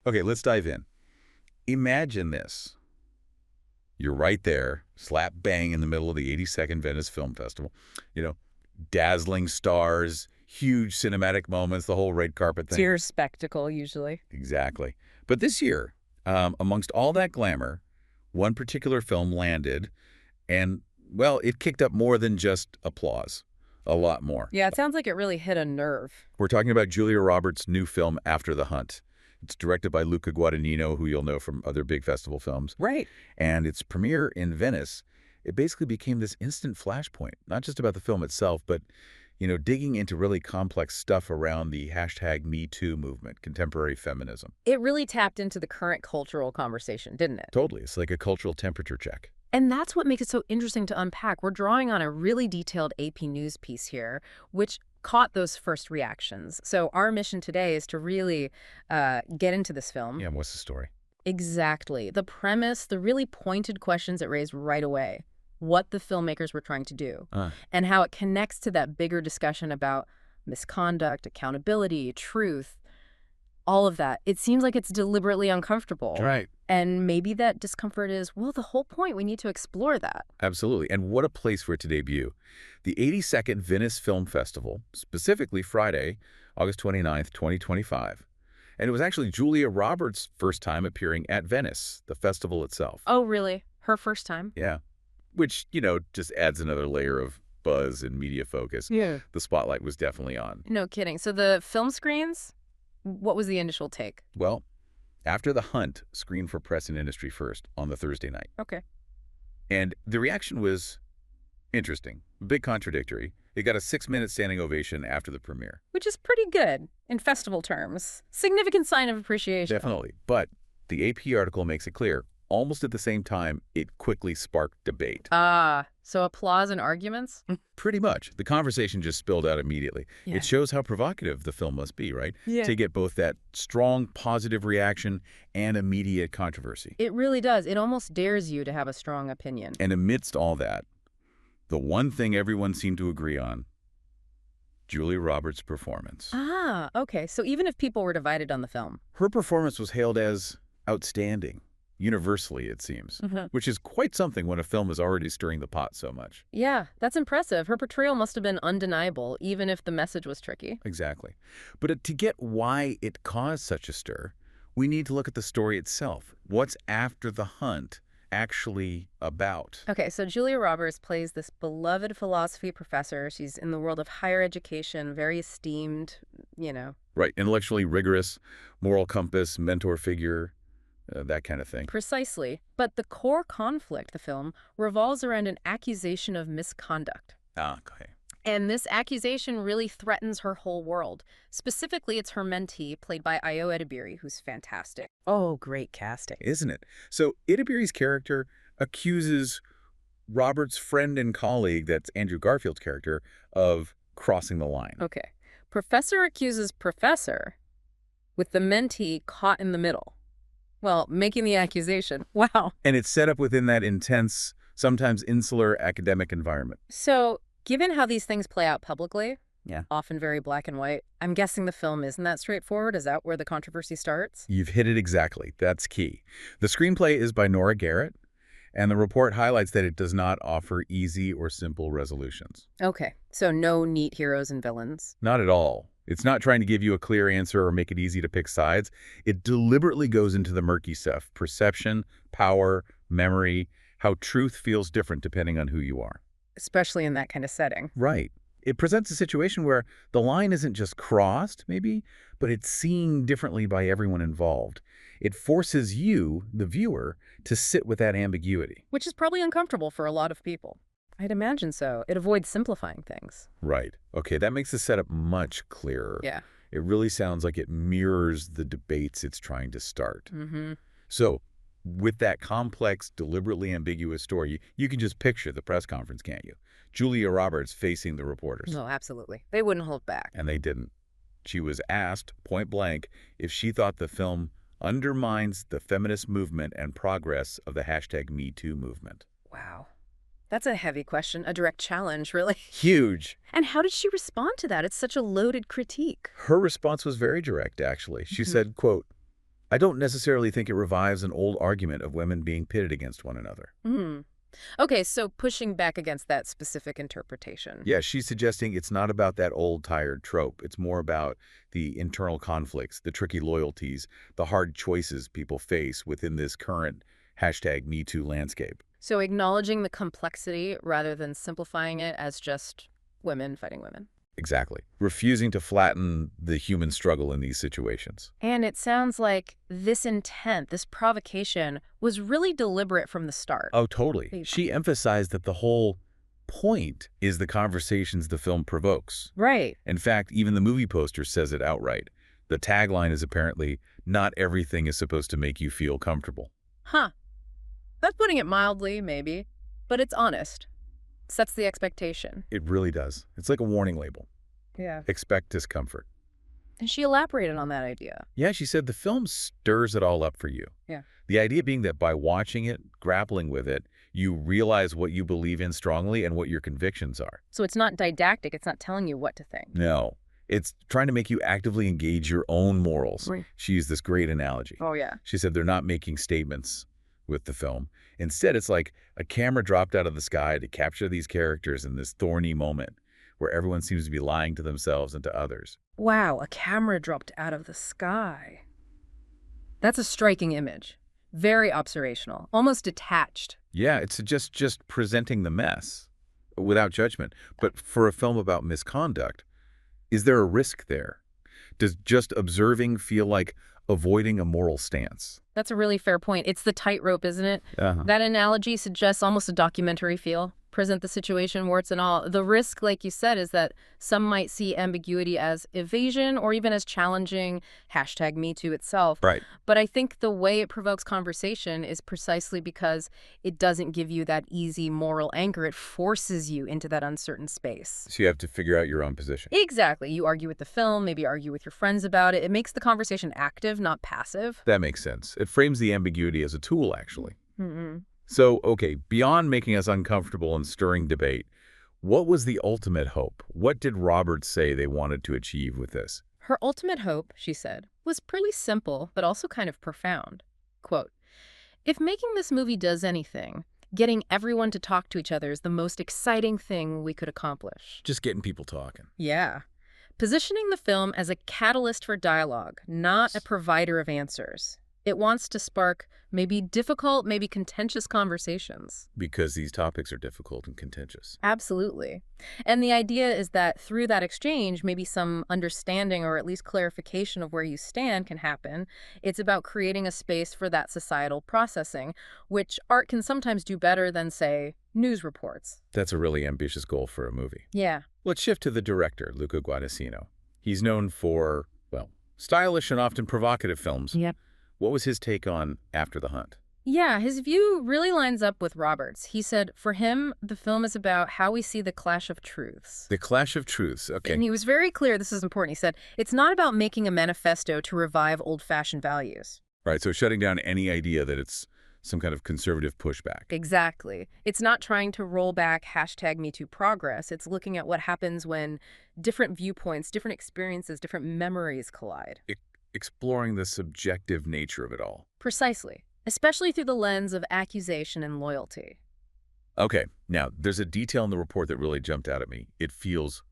Okay, let's dive in. Imagine this. You're right there, slap bang in the middle of the 82nd Venice Film Festival. You know, dazzling stars, huge cinematic moments, the whole red carpet It's thing. your spectacle, usually. Exactly. But this year, amongst all that glamour, one particular film landed, and, well, it kicked up more than just applause. A lot more. Yeah, it sounds like it really hit a nerve. We're talking about Julia Roberts' new film, After the Hunt. It's directed by Luca Guadagnino, who you'll know from other big festival films. Right. And its premiere in Venice, it basically became this instant flashpoint, not just about the film itself, but, digging into really complex stuff around the hashtag MeToo movement, contemporary feminism. It really tapped into the current cultural conversation, didn't it? Totally. It's like a cultural temperature check. And that's what makes it so interesting to unpack. We're drawing on a really detailed AP News piece here, which caught those first reactions. So our mission today is to really get into this film. Yeah, what's the story? Exactly. The premise, the really pointed questions it raised right away, what the filmmakers were trying to do, and how it connects to that bigger discussion about misconduct, accountability, truth, all of that. It seems like it's deliberately uncomfortable. Right. And maybe that discomfort is, well, the whole point. We need to explore that. Absolutely. And what a place for it to debut. The 82nd Venice Film Festival, specifically Friday, August 29th, 2025. And it was actually Julia Roberts' first time appearing at Venice, the festival itself. Oh, really? Her first time? Yeah. Which, just adds another layer of buzz and media focus. Yeah. The spotlight was definitely on. No kidding. So the film screens, what was the initial take? Well, After the Hunt screened for press and industry first on the Thursday night. Okay. And the reaction was interesting, a bit contradictory. It got a 6-minute standing ovation after the premiere. Which is pretty good in festival terms. Significant sign of appreciation. Definitely. But the AP article makes it clear, almost at the same time, it quickly sparked debate. So applause and arguments? Pretty much. The conversation just spilled out immediately. Yeah. It shows how provocative the film must be, right? Yeah. To get both that strong positive reaction and immediate controversy. It really does. It almost dares you to have a strong opinion. And amidst all that, the one thing everyone seemed to agree on, Julia Roberts' performance. Okay. So even if people were divided on the film. Her performance was hailed as outstanding, universally, it seems, which is quite something when a film is already stirring the pot so much. Yeah, that's impressive. Her portrayal must have been undeniable, even if the message was tricky. Exactly. But to get why it caused such a stir, we need to look at the story itself. What's After the Hunt actually about? Okay, so Julia Roberts plays this beloved philosophy professor. She's in the world of higher education, very esteemed, Right. Intellectually rigorous, moral compass, mentor figure, that kind of thing. Precisely. But the core conflict, the film, revolves around an accusation of misconduct. Okay. And this accusation really threatens her whole world. Specifically, it's her mentee, played by Io Ediri, who's fantastic. Oh, great casting. Isn't it? So Edibiri's character accuses Robert's friend and colleague, that's Andrew Garfield's character, of crossing the line. Okay. Professor accuses professor, with the mentee caught in the middle. Well, making the accusation. Wow. And it's set up within that intense, sometimes insular academic environment. So, given how these things play out publicly, Yeah. often very black and white, I'm guessing the film isn't that straightforward. Is that where the controversy starts? You've hit it exactly. That's key. The screenplay is by Nora Garrett, and the report highlights that it does not offer easy or simple resolutions. Okay, so no neat heroes and villains. Not at all. It's not trying to give you a clear answer or make it easy to pick sides. It deliberately goes into the murky stuff: perception, power, memory, how truth feels different depending on who you are. Especially in that kind of setting. Right. It presents a situation where the line isn't just crossed, maybe, but it's seen differently by everyone involved. It forces you, the viewer, to sit with that ambiguity. Which is probably uncomfortable for a lot of people. I'd imagine so. It avoids simplifying things. Right. Okay, that makes the setup much clearer. Yeah. It really sounds like it mirrors the debates it's trying to start. Mm-hmm. So, with that complex, deliberately ambiguous story, you can just picture the press conference, can't you? Julia Roberts facing the reporters. No, absolutely. They wouldn't hold back. And they didn't. She was asked, point blank, if she thought the film undermines the feminist movement and progress of the hashtag #MeToo movement. Wow. That's a heavy question, a direct challenge, really. Huge. And how did she respond to that? It's such a loaded critique. Her response was very direct, actually. She said, quote, I don't necessarily think it revives an old argument of women being pitted against one another. Hmm. Okay, so pushing back against that specific interpretation. Yeah, she's suggesting it's not about that old, tired trope. It's more about the internal conflicts, the tricky loyalties, the hard choices people face within this current #MeToo landscape. So acknowledging the complexity rather than simplifying it as just women fighting women. Exactly. Refusing to flatten the human struggle in these situations. And it sounds like this intent, this provocation, was really deliberate from the start. Oh, totally. She emphasized that the whole point is the conversations the film provokes. Right. In fact, even the movie poster says it outright. The tagline is apparently, "Not everything is supposed to make you feel comfortable." Huh. That's putting it mildly, maybe. But it's honest. Sets the expectation. It really does. It's like a warning label. Yeah. Expect discomfort. And she elaborated on that idea. Yeah, she said the film stirs it all up for you. Yeah. The idea being that by watching it, grappling with it, you realize what you believe in strongly and what your convictions are. So it's not didactic. It's not telling you what to think. No. It's trying to make you actively engage your own morals. Right. She used this great analogy. Oh, yeah. She said they're not making statements with the film. Instead, it's like a camera dropped out of the sky to capture these characters in this thorny moment where everyone seems to be lying to themselves and to others. Wow, a camera dropped out of the sky. That's a striking image. Very observational, almost detached. Yeah, it's just presenting the mess without judgment. But for a film about misconduct, is there a risk there? Does just observing feel like avoiding a moral stance? That's a really fair point. It's the tightrope, isn't it? Uh-huh. That analogy suggests almost a documentary feel. Present the situation, warts and all. The risk, like you said, is that some might see ambiguity as evasion or even as challenging #MeToo itself. Right. But I think the way it provokes conversation is precisely because it doesn't give you that easy moral anchor. It forces you into that uncertain space. So you have to figure out your own position. Exactly. You argue with the film, maybe argue with your friends about it. It makes the conversation active, not passive. That makes sense. It frames the ambiguity as a tool, actually. Mm-mm. So, okay, beyond making us uncomfortable and stirring debate, what was the ultimate hope? What did Roberts say they wanted to achieve with this? Her ultimate hope, she said, was pretty simple, but also kind of profound. Quote, "If making this movie does anything, getting everyone to talk to each other is the most exciting thing we could accomplish." Just getting people talking. Yeah. Positioning the film as a catalyst for dialogue, not a provider of answers. It wants to spark maybe difficult, maybe contentious conversations. Because these topics are difficult and contentious. Absolutely. And the idea is that through that exchange, maybe some understanding or at least clarification of where you stand can happen. It's about creating a space for that societal processing, which art can sometimes do better than, say, news reports. That's a really ambitious goal for a movie. Yeah. Let's shift to the director, Luca Guadagnino. He's known for, well, stylish and often provocative films. Yep. What was his take on After the Hunt? Yeah, his view really lines up with Roberts. He said, for him, the film is about how we see the clash of truths. The clash of truths, okay. And he was very clear, this is important. He said, it's not about making a manifesto to revive old-fashioned values. Right, so shutting down any idea that it's some kind of conservative pushback. Exactly. It's not trying to roll back #MeToo progress. It's looking at what happens when different viewpoints, different experiences, different memories collide. Exploring the subjective nature of it all. Precisely. Especially through the lens of accusation and loyalty. Okay, now, there's a detail in the report that really jumped out at me. It feels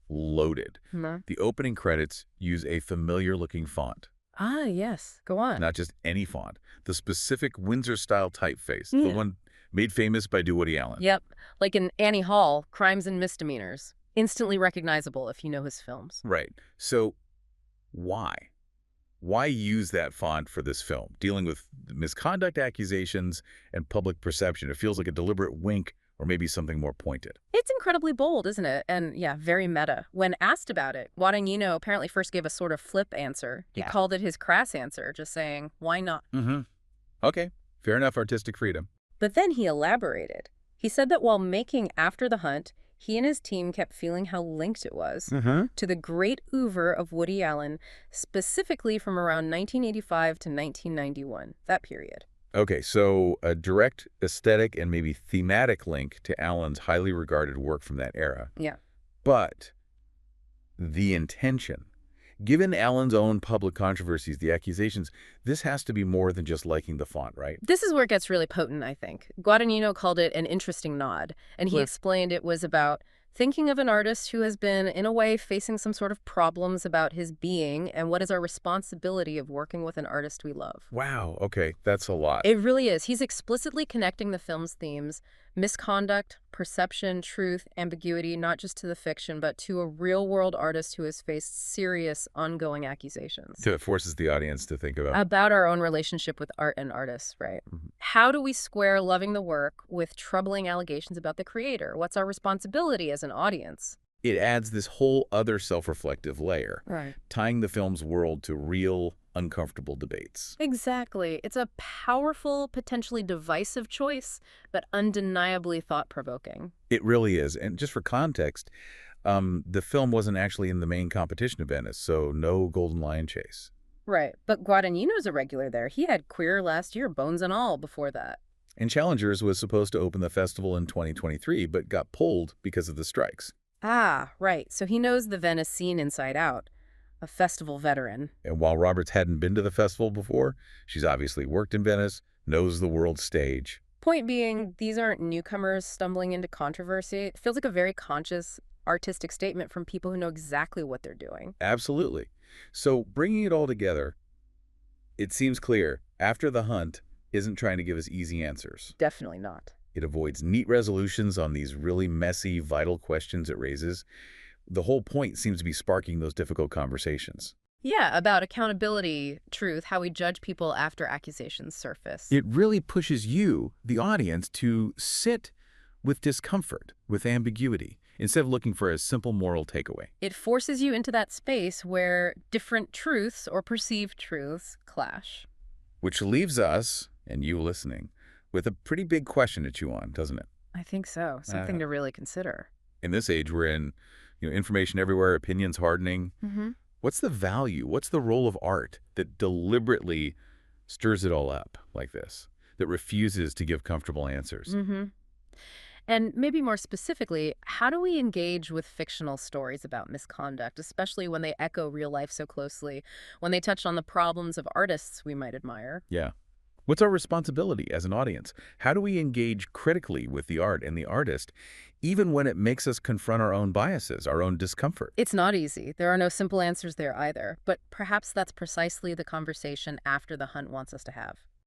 loaded. The opening credits use a familiar-looking font. Ah, yes. Go on. Not just any font. The specific Windsor-style typeface, the one made famous by Woody Allen. Yep. Like in Annie Hall, Crimes and Misdemeanors. Instantly recognizable if you know his films. Right. So, why? Why use that font for this film? Dealing with misconduct accusations and public perception. It feels like a deliberate wink or maybe something more pointed. It's incredibly bold, isn't it? And yeah, very meta. When asked about it, Guadagnino apparently first gave a sort of flip answer. He called it his crass answer, just saying, why not? Okay, fair enough artistic freedom. But then he elaborated. He said that while making After the Hunt, he and his team kept feeling how linked it was to the great oeuvre of Woody Allen, specifically from around 1985 to 1991, that period. Okay, so a direct aesthetic and maybe thematic link to Allen's highly regarded work from that era. Yeah. But the intention, Given Allen's own public controversies, the accusations, this has to be more than just liking the font, right? This is where it gets really potent, I think. Guadagnino called it an interesting nod, and he explained it was about thinking of an artist who has been, in a way, facing some sort of problems about his being, and what is our responsibility of working with an artist we love. Wow, okay, that's a lot. It really is. He's explicitly connecting the film's themes, misconduct, perception, truth, ambiguity, not just to the fiction, but to a real-world artist who has faced serious, ongoing accusations. So it forces the audience to think About our own relationship with art and artists, right? How do we square loving the work with troubling allegations about the creator? What's our responsibility as an audience? It adds this whole other self-reflective layer, Right. tying the film's world to real, uncomfortable debates. Exactly. It's a powerful, potentially divisive choice, but undeniably thought-provoking. It really is. And just for context, the film wasn't actually in the main competition of Venice, so no Golden Lion chase. Right. But Guadagnino's a regular there. He had Queer last year, Bones and all, before that. And Challengers was supposed to open the festival in 2023, but got pulled because of the strikes. Ah, right. So he knows the Venice scene inside out. A festival veteran. And while Roberts hadn't been to the festival before, she's obviously worked in Venice, knows the world stage. Point being, these aren't newcomers stumbling into controversy. It feels like a very conscious, artistic statement from people who know exactly what they're doing. Absolutely. So bringing it all together, it seems clear, After the Hunt isn't trying to give us easy answers. Definitely not. It avoids neat resolutions on these really messy, vital questions it raises. The whole point seems to be sparking those difficult conversations. Yeah, about accountability, truth, how we judge people after accusations surface. It really pushes you, the audience, to sit with discomfort, with ambiguity, instead of looking for a simple moral takeaway. It forces you into that space where different truths or perceived truths clash. Which leaves us, and you listening, with a pretty big question to chew on, doesn't it? I think so. Something to really consider. In this age we're in, information everywhere, opinions hardening. What's the value? What's the role of art that deliberately stirs it all up like this, that refuses to give comfortable answers? And maybe more specifically, how do we engage with fictional stories about misconduct, especially when they echo real life so closely, when they touch on the problems of artists we might admire? Yeah. What's our responsibility as an audience? How do we engage critically with the art and the artist, even when it makes us confront our own biases, our own discomfort? It's not easy. There are no simple answers there either. But perhaps that's precisely the conversation After the Hunt wants us to have.